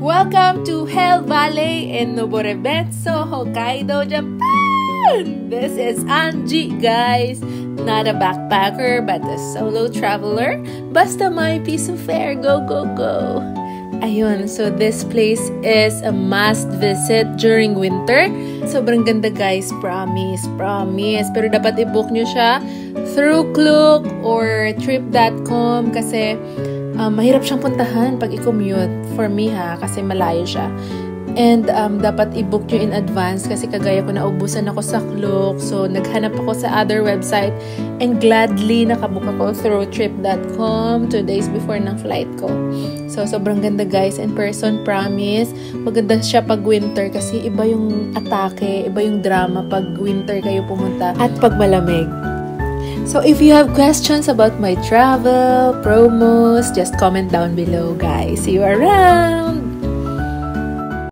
Welcome to Hell Valley in Noborobetsu, Hokkaido, Japan! This is Angie, guys. Not a backpacker, but a solo traveler. Basta may piece of fare, go, go, go! Ayun, so this place is a must visit during winter. Sobrang ganda, guys. Promise, promise. Pero dapat i-book nyo siya through Klook or trip.com kasi mahirap siyang puntahan pag i-commute. For me kasi malayo siya. And dapat i-book nyo in advance kasi kagaya ko naubusan ako sa Klook. So naghanap ako sa other website and gladly nakabook ako through trip.com 2 days before ng flight ko. So sobrang ganda, guys. In person, promise. Maganda siya pag winter kasi iba yung atake, iba yung drama pag winter kayo pumunta at pag malamig. So if you have questions about my travel, promos, just comment down below, guys. See you around!